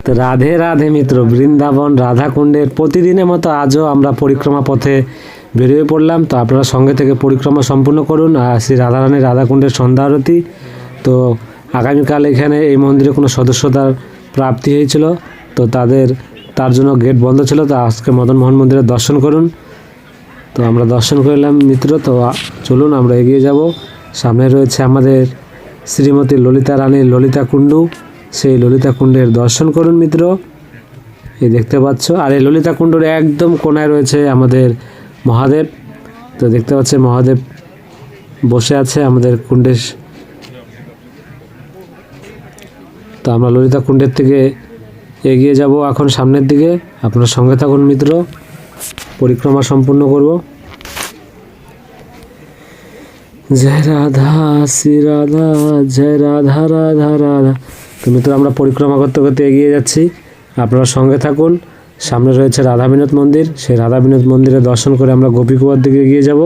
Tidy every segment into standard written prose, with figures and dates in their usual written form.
তো রাধে রাধে মিত্র, বৃন্দাবন রাধাকুণ্ডের প্রতিদিনের মতো আজও আমরা পরিক্রমা পথে বেরিয়ে পড়লাম। তো আপনারা সঙ্গে থেকে পরিক্রমা সম্পূর্ণ করুন। আর শ্রী রাধারানী রাধাকুণ্ডের সন্ধ্যা আরতি। তো আগামীকাল এখানে এই মন্দিরে কোনো সদস্যতার প্রাপ্তি হয়েছিল, তো তার জন্য গেট বন্ধ ছিল। তো আজকে মদন মোহন মন্দিরে দর্শন করুন। তো আমরা দর্শন করলাম মিত্র। তো চলুন আমরা এগিয়ে যাব। সামনে রয়েছে আমাদের শ্রীমতী ললিতা রানীর ললিতা কুণ্ডু, সেই ললিতা কুণ্ডের দর্শন করুন মিত্র। এই দেখতে পাচ্ছ, আর এই ললিতা কুণ্ডের একদম কোনায় রয়েছে আমাদের মহাদেব। তো দেখতে পাচ্ছে মহাদেব বসে আছে আমাদের কুণ্ডে। তো আমরা ললিতা কুণ্ডের থেকে এগিয়ে যাব এখন সামনের দিকে। আপনার সঙ্গে থাকুন মিত্র, পরিক্রমা সম্পূর্ণ করব। জয় রাধা শ্রী রাধা, জয় রাধা রাধা রাধা। তো মিত্র আমরা পরিক্রমা করতে করতে এগিয়ে যাচ্ছি, আপনারা সঙ্গে থাকুন। সামনে রয়েছে রাধা বিনোদ মন্দির, সেই রাধা বিনোদ মন্দিরে দর্শন করে আমরা গোপীকুয়ার দিকে এগিয়ে যাব।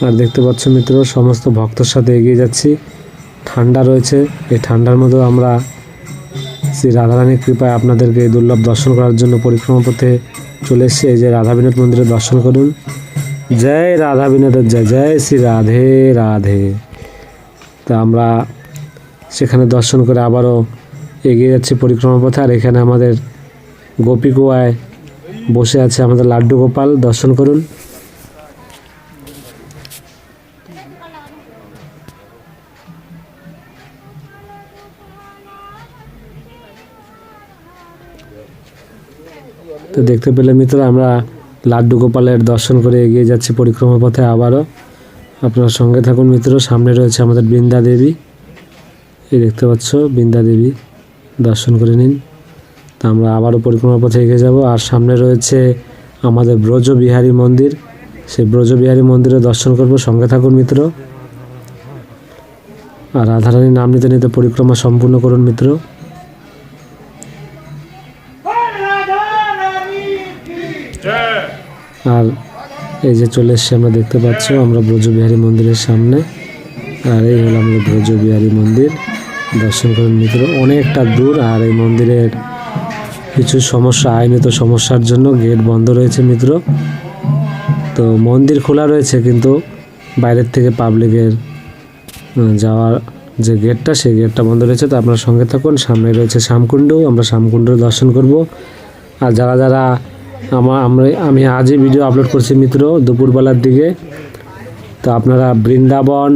আর দেখতে পাচ্ছ মিত্র, সমস্ত ভক্তর সাথে এগিয়ে যাচ্ছি। ঠান্ডা রয়েছে, এই ঠান্ডার মধ্যেও আমরা শ্রী রাধারানীর কৃপায় আপনাদেরকে এই দুর্লভ দর্শন করার জন্য পরিক্রমা পথে চলে এসেছি। এই যে রাধা বিনোদ মন্দিরে দর্শন করুন। জয় রাধা বিনোদের জয়, জয় শ্রী রাধে রাধে। তা আমরা সেখানে দর্শন করে আবারও এগিয়ে যাচ্ছি পরিক্রমা পথে। আর এখানে আমাদের গোপীকুয়ায় বসে আছে আমাদের লাড্ডু গোপাল, দর্শন করুন। তো দেখতে পেলে মিত্র, আমরা লাড্ডু গোপালের দর্শন করে এগিয়ে যাচ্ছি পরিক্রমা পথে আবারও। আপনার সঙ্গে থাকুন মিত্র। সামনে রয়েছে আমাদের বৃন্দা দেবী, এই দেখতে পাচ্ছ বৃন্দা দেবী, দর্শন করে নিন। তা আমরা আবারও পরিক্রমা পথে এগিয়ে যাব। আর সামনে রয়েছে আমাদের ব্রজবিহারী মন্দির, সেই ব্রজবিহারী মন্দিরে দর্শন করব। সঙ্গে থাকুন মিত্র। আর রাধারানীর নাম নিতে নিতে পরিক্রমা সম্পূর্ণ করুন মিত্র। আর এই যে চলে এসছি আমরা, দেখতে পাচ্ছ আমরা ব্রজবিহারী মন্দিরের সামনে। আর এই হলো আমাদের ব্রজবিহারী মন্দির, দর্শন করুন মিত্র। অনেকটা দূর, আর এই মন্দিরের কিছু সমস্যা, আইনত সমস্যার জন্য গেট বন্ধ রয়েছে মিত্র। তো মন্দির খোলা রয়েছে, কিন্তু বাইরের থেকে পাবলিকের যাওয়ার যে গেটটা, সেই গেটটা বন্ধ রয়েছে। তো আপনার সঙ্গে থাকুন। সামনে রয়েছে শ্যামকুণ্ড, আমরা শ্যামকুণ্ডের দর্শন করব। আর যারা আমি আজই ভিডিও আপলোড করছি মিত্র দুপুরবেলার দিকে। তো আপনারা বৃন্দাবন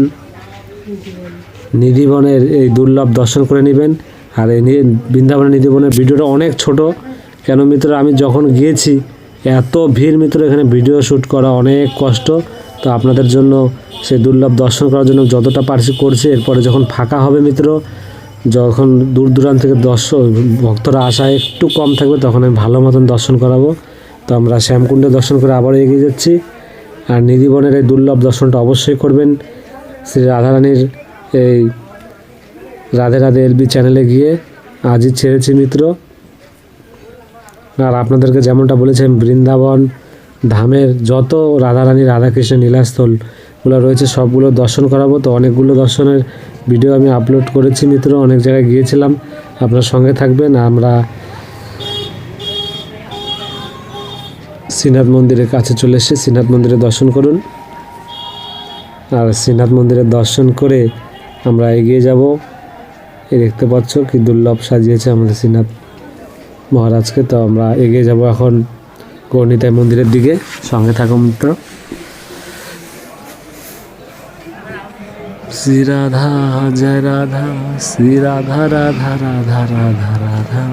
নিধিবনের এই দুর্লভ দর্শন করে নেবেন। আর এই বৃন্দাবন নিধিবনের ভিডিওটা অনেক ছোট, কেন মিত্র আমি যখন গিয়েছি এত ভিড় মিত্র, এখানে ভিডিও শ্যুট করা অনেক কষ্ট। তো আপনাদের জন্য সেই দুর্লভ দর্শন করার জন্য যতটা পারছি করছি। এরপরে যখন ফাঁকা হবে মিত্র, যখন দূর দূরান্ত থেকে ভক্তরা আসা একটু কম থাকবে, তখন আমি ভালো মতন দর্শন করাবো। তো আমরা শ্যামকুণ্ডে দর্শন করে আবারও এগিয়ে যাচ্ছি। আর নিধিবনের এই দুর্লভ দর্শনটা অবশ্যই করবেন শ্রী রাধারানীর এই রাধে রাধে এলবি চ্যানেলে গিয়ে। আজই ছেড়েছি মিত্র। আর আপনাদেরকে যেমনটা বলেছেন, বৃন্দাবন ধামের যত রাধারানী রাধাকৃষ্ণের লীলাস্থলগুলো রয়েছে সবগুলো দর্শন করাবো। তো অনেকগুলো দর্শনের ভিডিও আমি আপলোড করেছি মিত্র, অনেক জায়গায় গিয়েছিলাম। আপনার সঙ্গে থাকবেন। আমরা শ্রীনাথ মন্দিরের কাছে চলে এসেছি, শ্রীনাথ মন্দিরে দর্শন করুন। আর শ্রীনাথ মন্দিরের দর্শন করে আমরা এগিয়ে যাব। এই দেখতে পাচ্ছ কি দুর্লভ সাজিয়েছে আমাদের শ্রীনাথ মহারাজকে। তো আমরা এগিয়ে যাব এখন গৌরনিতাই মন্দিরের দিকে, সঙ্গে থাকুন মিত্র। শ্রী রাধা জয় রাধা, শ্রী রাধা রাধা রাধা রাধা রাধা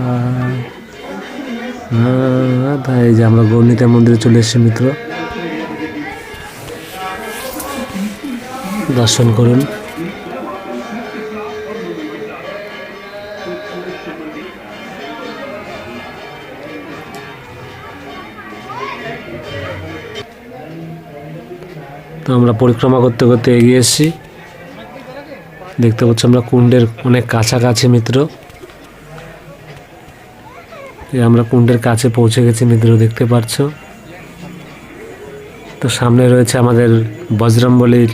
রাধা। এই যে আমরা গৌরনিতাই মন্দিরে চলে এসেছি মিত্র, দর্শন করুন। তো আমরা পরিক্রমা করতে করতে এগিয়ে এসেছি, দেখতে পাচ্ছি আমরা কুণ্ডের অনেক কাছাকাছি মিত্র। আমরা কুণ্ডের কাছে পৌঁছে গেছি মিত্র, দেখতে পাচ্ছ। তো সামনে রয়েছে আমাদের বজরংবলীর,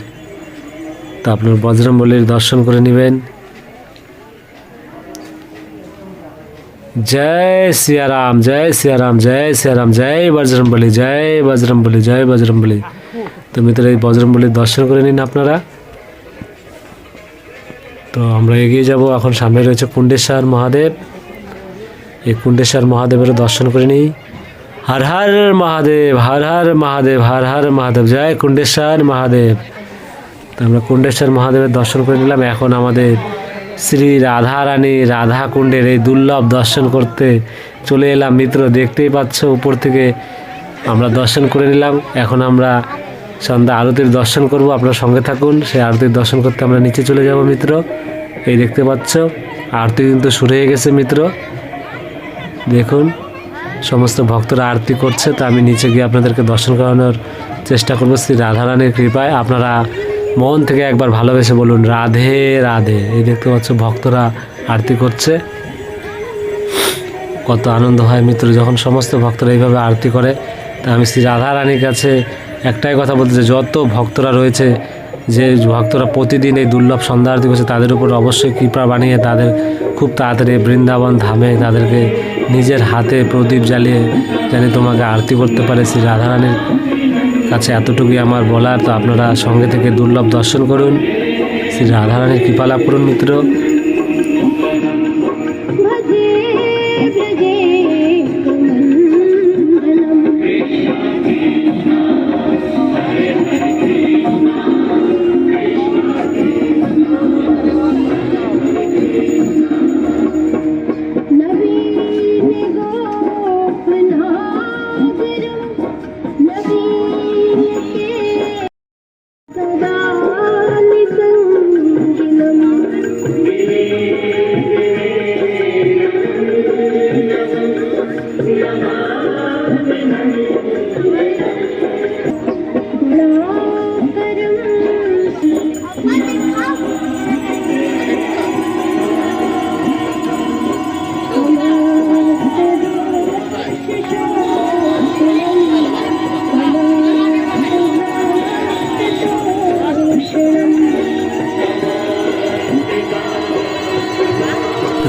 তো আপনার বজরংবলীর দর্শন করে নেবেন। जय सिया राम, जय सिया राम, जय सिया राम, जय बजरंगबली, जय बजरंगबली, जय बजरंगबली। তো মিত্র এই বজরংবলীর দর্শন করে নিন আপনারা। তো আমরা এগিয়ে যাব, এখন সামনে রয়েছে কুণ্ডেশ্বর মহাদেব। এই কুণ্ডেশ্বর মহাদেবেরও দর্শন করে নিই। হর হর মহাদেব, হর হর মহাদেব, হর হর মহাদেব, জয় কুণ্ডেশ্বর মহাদেব। তো আমরা কুণ্ডেশ্বর মহাদেবের দর্শন করে নিলাম। এখন আমাদের শ্রী রাধা রানী রাধা কুণ্ডের এই দুর্লভ দর্শন করতে চলে এলাম মিত্র। দেখতেই পাচ্ছ উপর থেকে আমরা দর্শন করে নিলাম। এখন আমরা সন্ধ্যা আরতির দর্শন করব, আপনার সঙ্গে থাকুন। সেই আরতির দর্শন করতে আমরা নিচে চলে যাব মিত্র। এই দেখতে পাচ্ছ আরতি কিন্তু শুরু হয়ে গেছে মিত্র। দেখুন সমস্ত ভক্তরা আরতি করছে। তো আমি নিচে গিয়ে আপনাদেরকে দর্শন করানোর চেষ্টা করবো শ্রী রাধারানীর কৃপায়। আপনারা মন থেকে একবার ভালোবেসে বলুন রাধে রাধে। এই দেখতে পাচ্ছ ভক্তরা আরতি করছে। কত আনন্দ হয় মিত্র যখন সমস্ত ভক্তরা এইভাবে আরতি করে। তা আমি শ্রী রাধা রানীর কাছে একটাই কথা বলতে চাই, যত ভক্তরা রয়েছে, যে ভক্তরা প্রতিদিন এই দুর্লভ সন্ধ্যা আরতি করছে, তাদের উপর অবশ্যই কৃপা বানিয়ে তাদের খুব তাড়াতাড়ি বৃন্দাবন ধামে তাদেরকে নিজের হাতে প্রদীপ জ্বালিয়ে জানি তোমাকে আরতি করতে পারে। শ্রী রাধারানীর কাছে এতটুকুই আমার বলার। তো আপনারা সঙ্গে থেকে দুর্লভ দর্শন করুন, শ্রী রাধারানীর কৃপা লাভ করুন মিত্র।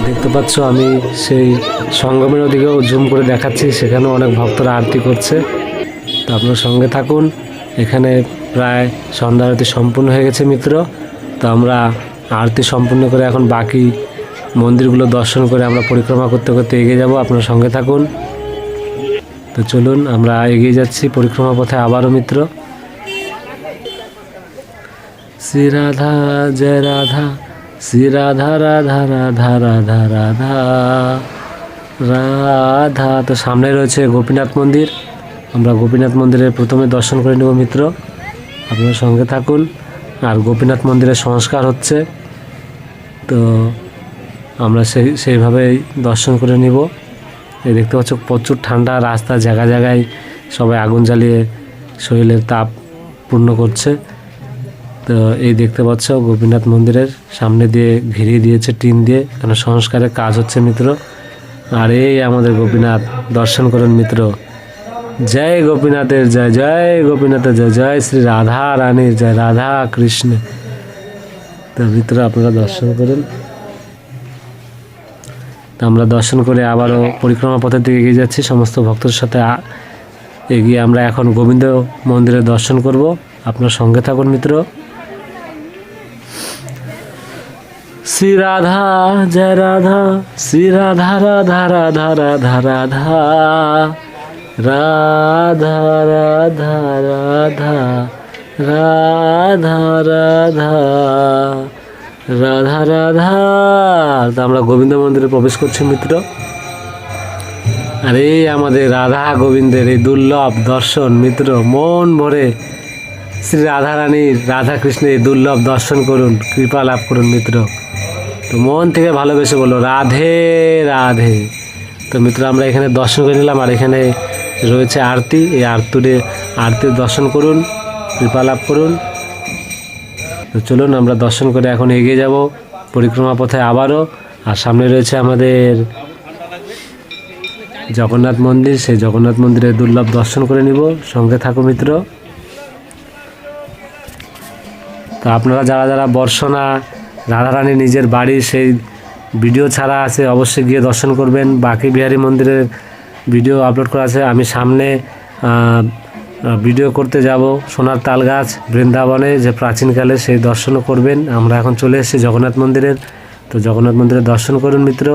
দেখতে পাচ্ছ আমি সেই সঙ্গমের ওদিকেও জুম করে দেখাচ্ছি, সেখানেও অনেক ভক্তরা আরতি করছে। তো আপনার সঙ্গে থাকুন। এখানে প্রায় সন্ধ্যা আরতি সম্পূর্ণ হয়ে গেছে মিত্র। তো আমরা আরতি সম্পূর্ণ করে এখন বাকি মন্দিরগুলো দর্শন করে আমরা পরিক্রমা করতে করতে এগিয়ে যাব। আপনার সঙ্গে থাকুন। তো চলুন আমরা এগিয়ে যাচ্ছি পরিক্রমা পথে আবারও মিত্র। শ্রী রাধা জয় রাধা, শ্রী রাধা রাধা রাধা রাধা রাধা রাধা। তো সামনে রয়েছে গোপীনাথ মন্দির। আমরা গোপীনাথ মন্দিরের প্রথমে দর্শন করে নেব মিত্র। আপনার সঙ্গে থাকুন। আর গোপীনাথ মন্দিরের সংস্কার হচ্ছে, তো আমরা সেইভাবেই দর্শন করে নিব। এই দেখতে পাচ্ছ প্রচুর ঠান্ডা, রাস্তা জায়গায় জায়গায় সবাই আগুন জ্বালিয়ে শরীরের তাপ পূর্ণ করছে। তো এই দেখতে পাচ্ছ গোপীনাথ মন্দিরের সামনে দিয়ে ঘিরিয়ে দিয়েছে টিন দিয়ে, কেন সংস্কারের কাজ হচ্ছে মিত্র। আর এই আমাদের গোপীনাথ, দর্শন করুন মিত্র। জয় গোপীনাথের জয়, জয় গোপীনাথের জয়, জয় শ্রী রাধা রানীর জয়, রাধা কৃষ্ণ। তো মিত্র আপনারা দর্শন করুন। তো আমরা দর্শন করে আবারও পরিক্রমা পথের দিকে এগিয়ে যাচ্ছি সমস্ত ভক্তের সাথে এগিয়ে। আমরা এখন গোবিন্দ মন্দিরে দর্শন করব। আপনার সঙ্গে থাকুন মিত্র। শ্রী রাধা জয় রাধা, শ্রী রাধা রাধা রাধা রাধা রাধা রাধা রাধা রাধা রাধা রাধা রাধা রাধা। আমরা গোবিন্দ মন্দিরে প্রবেশ করছি মিত্র। আর এই আমাদের রাধা গোবিন্দের এই দুর্লভ দর্শন মিত্র, মন ভরে শ্রী রাধা রানীর, রাধা কৃষ্ণের এই দুর্লভ দর্শন করুন, কৃপা লাভ করুন মিত্র। তো মন থেকে ভালোবেসে বলো রাধে রাধে। তো মিত্র আমরা এখানে দর্শন করে নিলাম। আর এখানে রয়েছে আরতি, এই আরতির দর্শন করুন, কৃপা লাভ করুন। তো চলুন আমরা দর্শন করে এখন এগিয়ে যাব পরিক্রমা পথে আবারও। আর সামনে রয়েছে আমাদের জগন্নাথ মন্দির, সেই জগন্নাথ মন্দিরের দুর্লভ দর্শন করে নিব। সঙ্গে থাকো মিত্র। তো আপনারা যারা যারা বর্ষনা রাধারানী নিজের বাড়ির সেই ভিডিও ছাড়া আছে, অবশ্যই গিয়ে দর্শন করবেন। বাঁকে বিহারী মন্দিরের ভিডিও আপলোড করা আছে। আমি সামনে ভিডিও করতে যাব সোনার তাল গাছ বৃন্দাবনে, যে প্রাচীনকালে, সেই দর্শনও করবেন। আমরা এখন চলে এসেছি জগন্নাথ মন্দিরের, তো জগন্নাথ মন্দিরের দর্শন করুন মিত্র।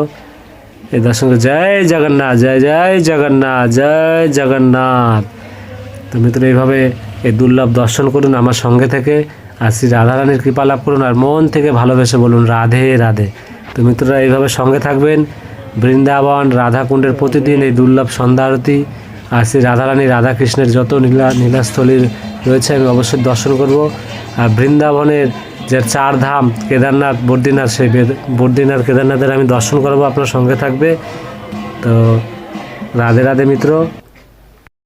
এই দর্শন করে জয় জগন্নাথ, জয় জয় জগন্নাথ, জয় জগন্নাথ। তো মিত্র এইভাবে এই দুর্লভ দর্শন করুন আমার সঙ্গে থেকে, আর শ্রী রাধারানীর কৃপা লাভ করুন, আর মন থেকে ভালোবেসে বলুন রাধে রাধে। তো মিত্ররা এইভাবে সঙ্গে থাকবেন। বৃন্দাবন রাধাকুণ্ডের প্রতিদিন এই দুর্লভ সন্ধ্যা আরতি আর শ্রী রাধারানী রাধাকৃষ্ণের যত নীলাস্থলী রয়েছে আমি অবশ্যই দর্শন করব। আর বৃন্দাবনের যে 4 ধাম কেদারনাথ, বদ্রীনাথ, সেই বদ্রীনাথ কেদারনাথের আমি দর্শন করব, আপনার সঙ্গে থাকবে। তো রাধে রাধে মিত্র।